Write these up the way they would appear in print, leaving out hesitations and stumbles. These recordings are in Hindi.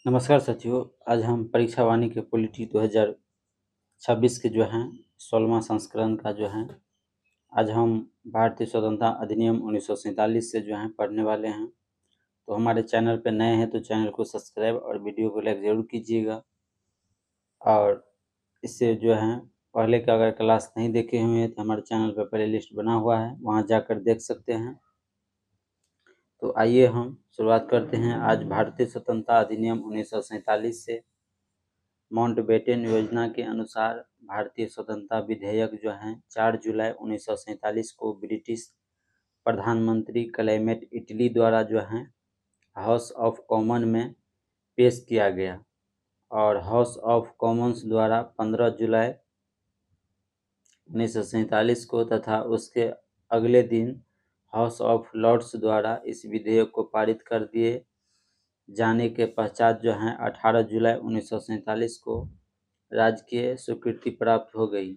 नमस्कार साथियों। आज हम परीक्षा वाणी के पॉलिटी 2026 के जो हैं 16वां संस्करण का जो है आज हम भारतीय स्वतंत्रता अधिनियम 1947 से जो है पढ़ने वाले हैं। तो हमारे चैनल पर नए हैं तो चैनल को सब्सक्राइब और वीडियो को लाइक ज़रूर कीजिएगा। और इससे जो है पहले का अगर क्लास नहीं देखे हुए हैं तो हमारे चैनल पर प्ले लिस्ट बना हुआ है, वहाँ जाकर देख सकते हैं। तो आइए हम शुरुआत करते हैं। आज भारतीय स्वतंत्रता अधिनियम 1947 से माउंटबेटन योजना के अनुसार भारतीय स्वतंत्रता विधेयक जो हैं 4 जुलाई 1947 को ब्रिटिश प्रधानमंत्री क्लेमेंट इटली द्वारा जो है हाउस ऑफ कॉमन में पेश किया गया और हाउस ऑफ कॉमन्स द्वारा 15 जुलाई 1947 को तथा उसके अगले दिन हाउस ऑफ लॉर्ड्स द्वारा इस विधेयक को पारित कर दिए जाने के पश्चात जो है 18 जुलाई 1947 को राजकीय स्वीकृति प्राप्त हो गई।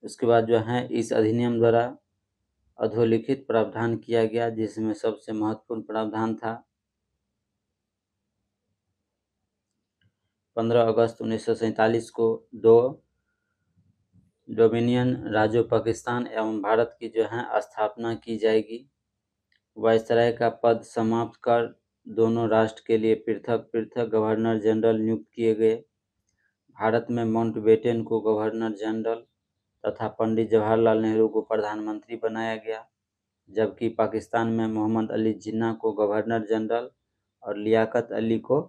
उसके बाद जो है इस अधिनियम द्वारा अधोलिखित प्रावधान किया गया, जिसमें सबसे महत्वपूर्ण प्रावधान था 15 अगस्त 1947 को दो डोमिनियन राज्यों पाकिस्तान एवं भारत की जो है स्थापना की जाएगी। वायसराय का पद समाप्त कर दोनों राष्ट्र के लिए पृथक पृथक गवर्नर जनरल नियुक्त किए गए। भारत में माउंटबेटन को गवर्नर जनरल तथा पंडित जवाहरलाल नेहरू को प्रधानमंत्री बनाया गया, जबकि पाकिस्तान में मोहम्मद अली जिन्ना को गवर्नर जनरल और लियाकत अली को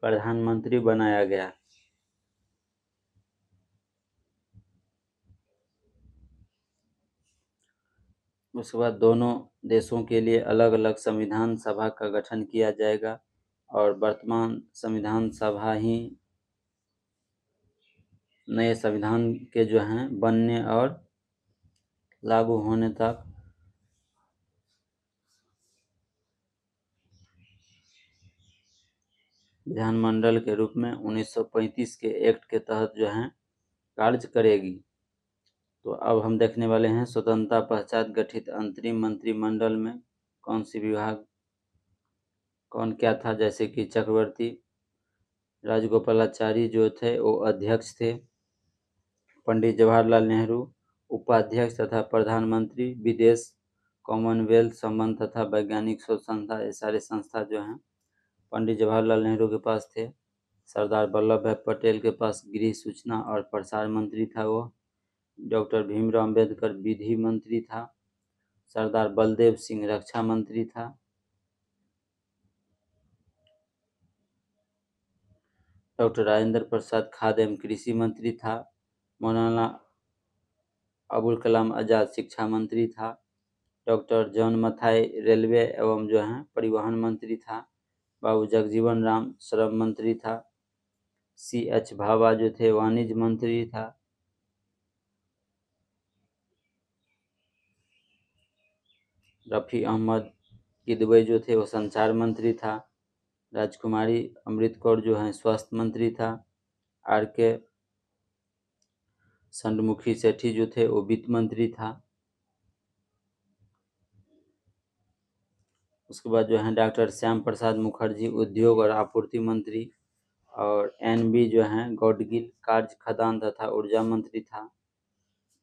प्रधानमंत्री बनाया गया। उसके बाद दोनों देशों के लिए अलग अलग संविधान सभा का गठन किया जाएगा और वर्तमान संविधान सभा ही नए संविधान के जो हैं बनने और लागू होने तक विधानमंडल के रूप में 1935 के एक्ट के तहत जो है कार्य करेगी। तो अब हम देखने वाले हैं स्वतंत्रता पश्चात गठित अंतरिम मंत्रिमंडल में कौन सी विभाग कौन क्या था। जैसे कि चक्रवर्ती राजगोपालाचारी जो थे वो अध्यक्ष थे, पंडित जवाहरलाल नेहरू उपाध्यक्ष तथा प्रधानमंत्री, विदेश, कॉमनवेल्थ संबंध तथा वैज्ञानिक शोध संस्था, ये सारे संस्था जो हैं पंडित जवाहरलाल नेहरू के पास थे। सरदार वल्लभ भाई पटेल के पास गृह, सूचना और प्रसार मंत्री था वो। डॉक्टर भीमराव अम्बेडकर विधि मंत्री था। सरदार बलदेव सिंह रक्षा मंत्री था। डॉक्टर राजेंद्र प्रसाद खाद्य एवं कृषि मंत्री था। मौलाना अबुल कलाम आज़ाद शिक्षा मंत्री था। डॉक्टर जॉन मथाई रेलवे एवं जो है परिवहन मंत्री था। बाबू जगजीवन राम श्रम मंत्री था। C.H. भाभा जो थे वाणिज्य मंत्री था। रफ़ी अहमद किदवई जो थे वो संचार मंत्री था। राजकुमारी अमृत कौर जो है स्वास्थ्य मंत्री था। R.K. षण्मुखी सेठी जो थे वो वित्त मंत्री था। उसके बाद जो है डॉक्टर श्याम प्रसाद मुखर्जी उद्योग और आपूर्ति मंत्री और N.B. जो हैं गौडगिल कार्य खदान तथा ऊर्जा मंत्री था।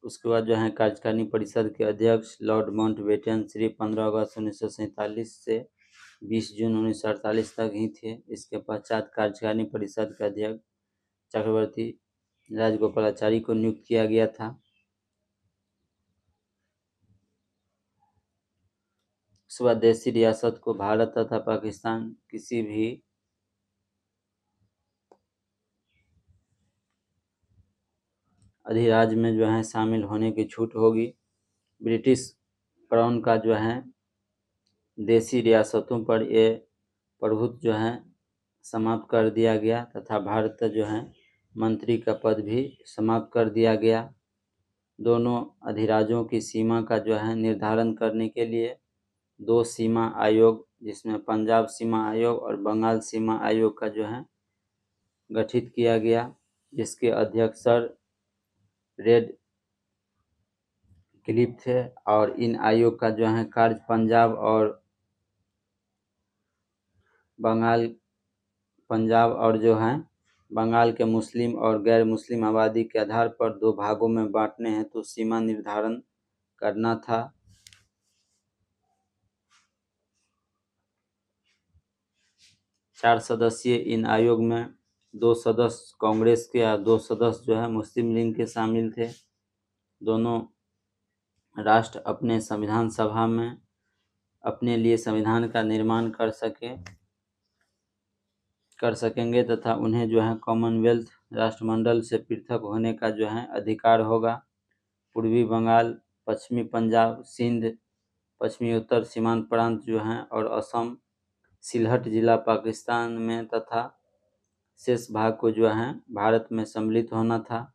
उसके बाद जो है कार्यकारिणी परिषद के अध्यक्ष लॉर्ड माउंटबेटन श्री 15 अगस्त 1947 से 20 जून 1948 तक ही थे। इसके पश्चात कार्यकारिणी परिषद के अध्यक्ष चक्रवर्ती राजगोपालाचारी को नियुक्त किया गया था। उसके बाद देशी रियासत को भारत तथा पाकिस्तान किसी भी अधिराज्य में जो है शामिल होने की छूट होगी। ब्रिटिश क्राउन का जो है देशी रियासतों पर ये प्रभुत्व जो है समाप्त कर दिया गया तथा भारत जो है मंत्री का पद भी समाप्त कर दिया गया। दोनों अधिराज्यों की सीमा का जो है निर्धारण करने के लिए दो सीमा आयोग, जिसमें पंजाब सीमा आयोग और बंगाल सीमा आयोग का जो है गठित किया गया, जिसके अध्यक्ष सर रेड क्लिप थे। और इन आयोग का जो है कार्य पंजाब और जो है बंगाल के मुस्लिम और गैर मुस्लिम आबादी के आधार पर 2 भागों में बांटने हेतु सीमा निर्धारण करना था। चार सदस्यीय इन आयोग में 2 सदस्य कांग्रेस के और 2 सदस्य जो है मुस्लिम लीग के शामिल थे। दोनों राष्ट्र अपने संविधान सभा में अपने लिए संविधान का निर्माण कर सकेंगे तथा उन्हें जो है कॉमनवेल्थ राष्ट्रमंडल से पृथक होने का जो है अधिकार होगा। पूर्वी बंगाल, पश्चिमी पंजाब, सिंध, पश्चिमी उत्तर सीमांत प्रांत जो हैं और असम, सिलहट जिला पाकिस्तान में तथा शेष भाग को जो है भारत में सम्मिलित होना था।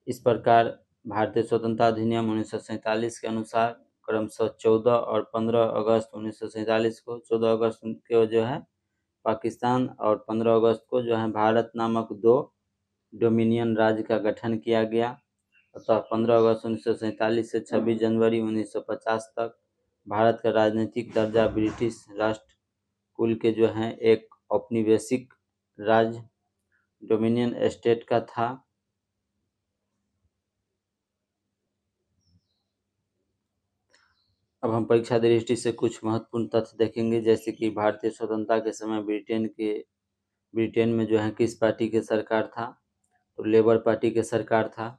इस प्रकार भारतीय स्वतंत्रता अधिनियम 1947 के अनुसार क्रमशः 14 और 15 अगस्त 1947 को 14 अगस्त को जो है पाकिस्तान और 15 अगस्त को जो है भारत नामक 2 डोमिनियन राज्य का गठन किया गया। अतः 15 अगस्त 1947 से 26 जनवरी 1950 तक भारत का राजनीतिक दर्जा ब्रिटिश राष्ट्र कुल के जो है एक औपनिवेशिक राज्य डोमिनियन स्टेट का था। अब हम परीक्षा दृष्टि से कुछ महत्वपूर्ण तथ्य देखेंगे, जैसे कि भारतीय स्वतंत्रता के समय ब्रिटेन में जो है किस पार्टी की सरकार था, तो लेबर पार्टी की सरकार था।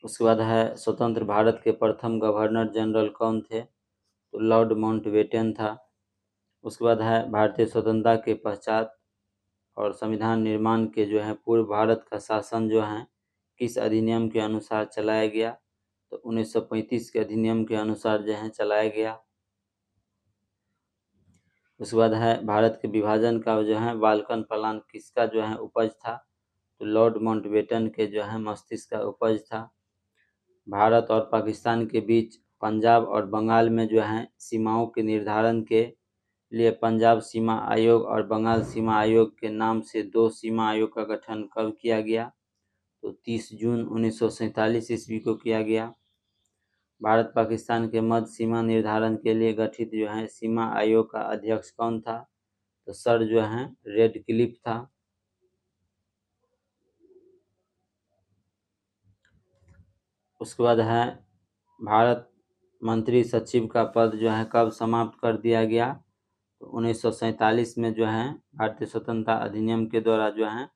उसके बाद है स्वतंत्र भारत के प्रथम गवर्नर जनरल कौन थे, तो लॉर्ड माउंटबेटन था। उसके बाद है भारतीय स्वतंत्रता के पश्चात और संविधान निर्माण के जो है पूर्व भारत का शासन जो है किस अधिनियम के अनुसार चलाया गया, तो 1935 के अधिनियम के अनुसार जो है चलाया गया। उसके बाद है भारत के विभाजन का जो है बाल्कन प्लान किसका जो है उपज था, तो लॉर्ड माउंटबेटन के जो है मस्तिष्क का उपज था। भारत और पाकिस्तान के बीच पंजाब और बंगाल में जो है सीमाओं के निर्धारण के लिए पंजाब सीमा आयोग और बंगाल सीमा आयोग के नाम से 2 सीमा आयोग का गठन कब किया गया, तो 30 जून 1947 ईस्वी को किया गया। भारत पाकिस्तान के मध्य सीमा निर्धारण के लिए गठित जो है सीमा आयोग का अध्यक्ष कौन था, तो सर जो है रेडक्लिफ था। उसके बाद है भारत मंत्री सचिव का पद जो है कब समाप्त कर दिया गया, तो 1947 में जो है भारतीय स्वतंत्रता अधिनियम के द्वारा जो है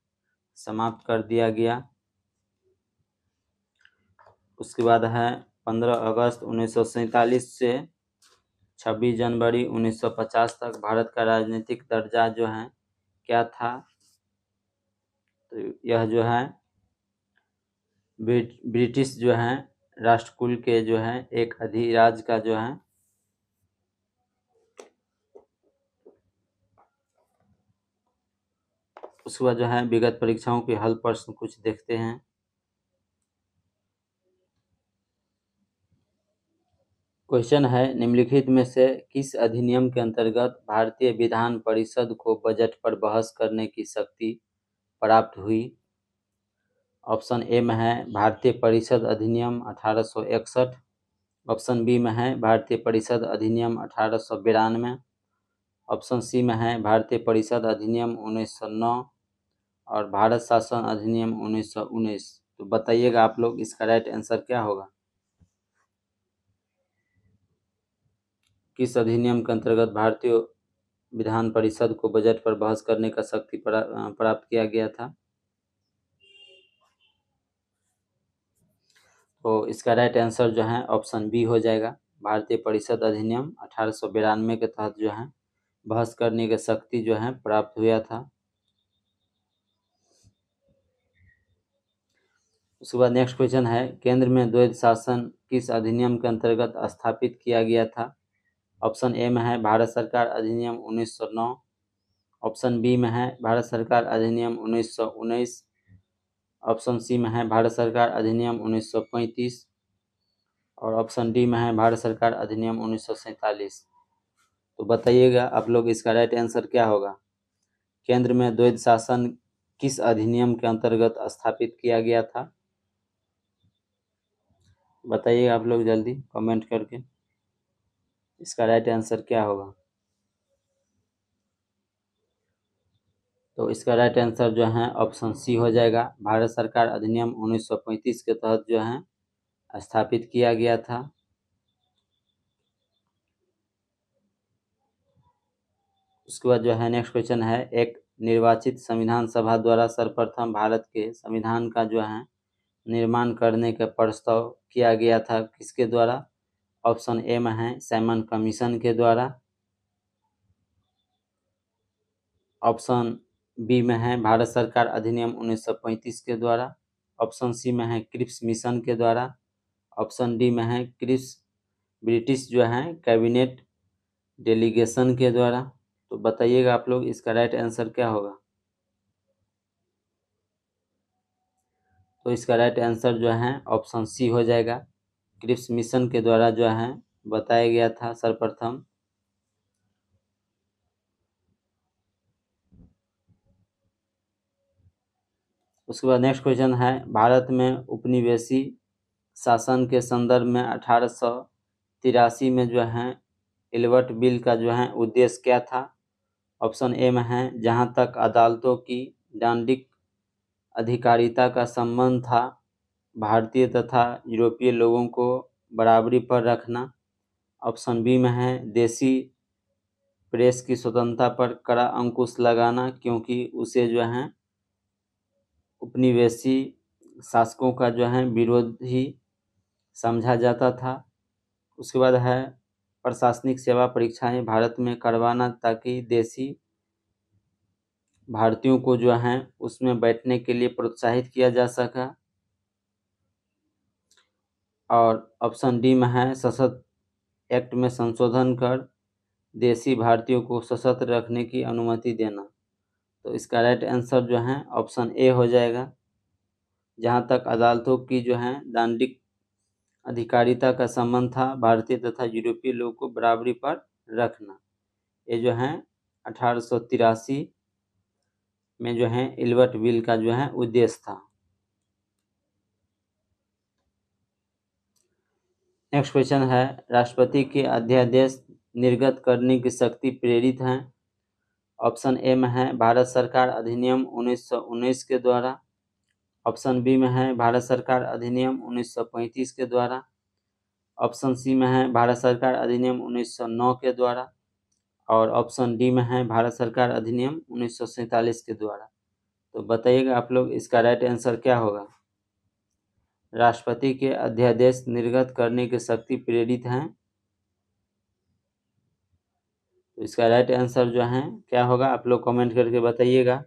समाप्त कर दिया गया। उसके बाद है 15 अगस्त 1947 से 26 जनवरी 1950 तक भारत का राजनीतिक दर्जा जो है क्या था, तो यह जो है ब्रिटिश जो है राष्ट्रकुल के जो है एक अधिराज का जो है उसके बाद जो है विगत परीक्षाओं के हल प्रश्न कुछ देखते हैं। क्वेश्चन है, निम्नलिखित में से किस अधिनियम के अंतर्गत भारतीय विधान परिषद को बजट पर बहस करने की शक्ति प्राप्त हुई। ऑप्शन ए में है भारतीय परिषद अधिनियम 1861, ऑप्शन बी में है भारतीय परिषद अधिनियम 1892, ऑप्शन सी में है भारतीय परिषद अधिनियम 1909 और भारत शासन अधिनियम 1919। तो बताइएगा आप लोग इसका राइट आंसर क्या होगा। किस अधिनियम के अंतर्गत भारतीय विधान परिषद को बजट पर बहस करने का शक्ति प्राप्त किया गया था, तो इसका राइट आंसर जो है ऑप्शन बी हो जाएगा। भारतीय परिषद अधिनियम 1892 के तहत जो है बहस करने की शक्ति जो है प्राप्त हुआ था। उसके बाद नेक्स्ट क्वेश्चन है, केंद्र में द्वैध शासन किस अधिनियम के अंतर्गत स्थापित किया गया था। ऑप्शन ए में है भारत सरकार अधिनियम 1909, ऑप्शन बी में है भारत सरकार अधिनियम 1919, ऑप्शन सी में है भारत सरकार अधिनियम 1935 और ऑप्शन डी में है भारत सरकार अधिनियम 1947। तो बताइएगा आप लोग इसका राइट आंसर क्या होगा। केंद्र में द्वैध शासन किस अधिनियम के अंतर्गत स्थापित किया गया था, बताइए आप लोग जल्दी कमेंट करके इसका राइट आंसर क्या होगा। तो इसका राइट आंसर जो है ऑप्शन सी हो जाएगा। भारत सरकार अधिनियम 1935 के तहत जो है स्थापित किया गया था। उसके बाद जो है नेक्स्ट क्वेश्चन है, एक निर्वाचित संविधान सभा द्वारा सर्वप्रथम भारत के संविधान का जो है निर्माण करने का प्रस्ताव किया गया था, किसके द्वारा। ऑप्शन ए में है साइमन कमीशन के द्वारा। ऑप्शन बी में है भारत सरकार अधिनियम 1935 के द्वारा। ऑप्शन सी में है क्रिप्स मिशन के द्वारा। ऑप्शन डी में है क्रिप्स ब्रिटिश जो है कैबिनेट डेलीगेशन के द्वारा। तो बताइएगा आप लोग इसका राइट आंसर क्या होगा। तो इसका राइट आंसर जो है ऑप्शन सी हो जाएगा। क्रिप्स मिशन के द्वारा जो है बताया गया था सर्वप्रथम। उसके बाद नेक्स्ट क्वेश्चन है, भारत में उपनिवेशी शासन के संदर्भ में 1883 में जो है इल्बर्ट बिल का जो है उद्देश्य क्या था। ऑप्शन ए में है जहां तक अदालतों की दंडिक अधिकारिता का संबंध था, भारतीय तथा यूरोपीय लोगों को बराबरी पर रखना। ऑप्शन बी में है देसी प्रेस की स्वतंत्रता पर कड़ा अंकुश लगाना, क्योंकि उसे जो है उपनिवेशी शासकों का जो है विरोधी समझा जाता था। उसके बाद है प्रशासनिक सेवा परीक्षाएं भारत में करवाना, ताकि देसी भारतीयों को जो है उसमें बैठने के लिए प्रोत्साहित किया जा सका। और ऑप्शन डी में है सशस्त्र एक्ट में संशोधन कर देसी भारतीयों को सशस्त्र रखने की अनुमति देना। तो इसका राइट आंसर जो है ऑप्शन ए हो जाएगा। जहां तक अदालतों की जो है दंडिक अधिकारिता का संबंध था, भारतीय तथा यूरोपीय लोगों को बराबरी पर रखना। ये जो है 1883 में जो है इल्बर्ट बिल का जो है उद्देश्य था। नेक्स्ट क्वेश्चन है, राष्ट्रपति के अध्यादेश निर्गत करने की शक्ति प्रेरित है। ऑप्शन ए में है भारत सरकार अधिनियम 1919 के द्वारा। ऑप्शन बी में है भारत सरकार अधिनियम 1935 के द्वारा। ऑप्शन सी में है भारत सरकार अधिनियम 1909 के द्वारा। और ऑप्शन डी में है भारत सरकार अधिनियम 1947 के द्वारा। तो बताइएगा आप लोग इसका राइट आंसर क्या होगा। राष्ट्रपति के अध्यादेश निर्गत करने की शक्ति प्रेरित है। तो इसका राइट आंसर जो है क्या होगा, आप लोग कमेंट करके बताइएगा।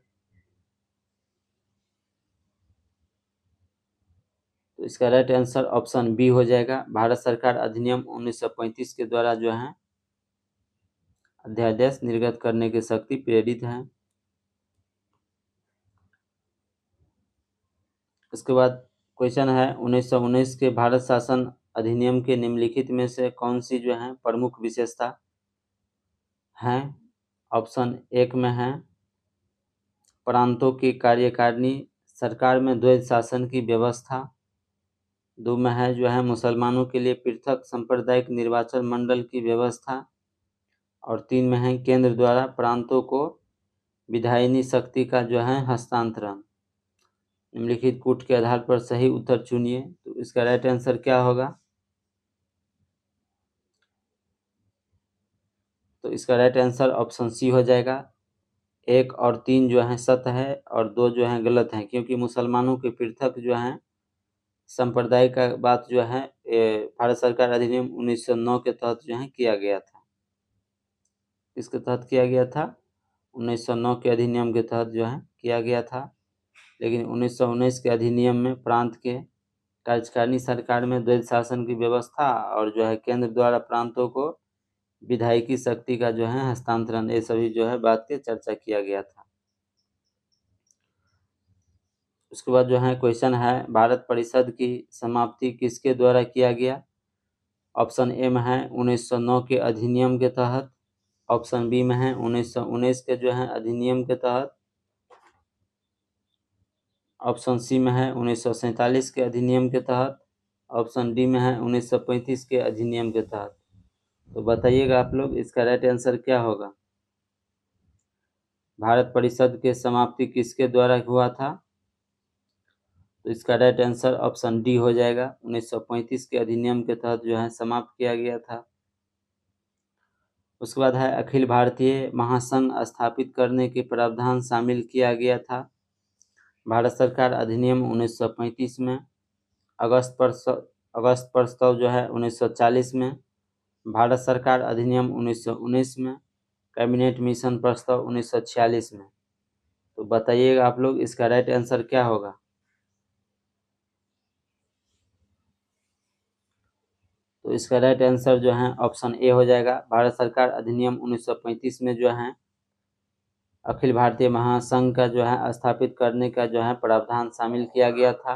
तो इसका राइट आंसर ऑप्शन बी हो जाएगा। भारत सरकार अधिनियम 1935 के द्वारा जो है अध्यादेश निर्गत करने की शक्ति प्रेरित है। उसके बाद क्वेश्चन है, 1919 के भारत शासन अधिनियम के निम्नलिखित में से कौन सी जो है प्रमुख विशेषता है। ऑप्शन एक में है प्रांतों की कार्यकारिणी, सरकार में द्वैध शासन की व्यवस्था। दो में है जो है मुसलमानों के लिए पृथक सांप्रदायिक निर्वाचन मंडल की व्यवस्था। और तीन में है केंद्र द्वारा प्रांतों को विधायिनी शक्ति का जो है हस्तांतरण। निम्नलिखित कूट के आधार पर सही उत्तर चुनिए। तो इसका राइट आंसर क्या होगा। तो इसका राइट आंसर ऑप्शन सी हो जाएगा। एक और तीन जो है सत्य है और दो जो है गलत है, क्योंकि मुसलमानों के पृथक जो है संप्रदाय का बात जो है भारत सरकार अधिनियम 1909 के तहत जो है किया गया था। इसके तहत किया गया था 1909 के अधिनियम के तहत जो है किया गया था। लेकिन 1919 के अधिनियम में प्रांत के कार्यकारिणी सरकार में द्वैध शासन की व्यवस्था और जो है केंद्र द्वारा प्रांतों को विधायिकी शक्ति का जो है हस्तांतरण, ये सभी जो है बात की चर्चा किया गया था। उसके बाद जो है क्वेश्चन है, भारत परिषद की समाप्ति किसके द्वारा किया गया। ऑप्शन ए में है 1909 के अधिनियम के तहत। ऑप्शन बी में है 1919 के जो है अधिनियम के तहत। ऑप्शन सी में है 1947 के अधिनियम के तहत। ऑप्शन डी में है 1935 के अधिनियम के तहत। तो बताइएगा आप लोग इसका राइट आंसर क्या होगा। भारत परिषद के समाप्ति किसके द्वारा हुआ था? तो इसका राइट आंसर ऑप्शन डी हो जाएगा। 1935 के अधिनियम के तहत जो है समाप्त किया गया था। उसके बाद है अखिल भारतीय महासंघ स्थापित करने के प्रावधान शामिल किया गया था। भारत सरकार अधिनियम 1935 में, अगस्त प्रस्ताव जो है 1940 में, भारत सरकार अधिनियम 1919 में, कैबिनेट मिशन प्रस्ताव 1946 में। तो बताइएगा आप लोग इसका राइट आंसर क्या होगा। तो इसका राइट आंसर जो है ऑप्शन ए हो जाएगा। भारत सरकार अधिनियम 1935 में जो है अखिल भारतीय महासंघ का जो है स्थापित करने का जो है प्रावधान शामिल किया गया था।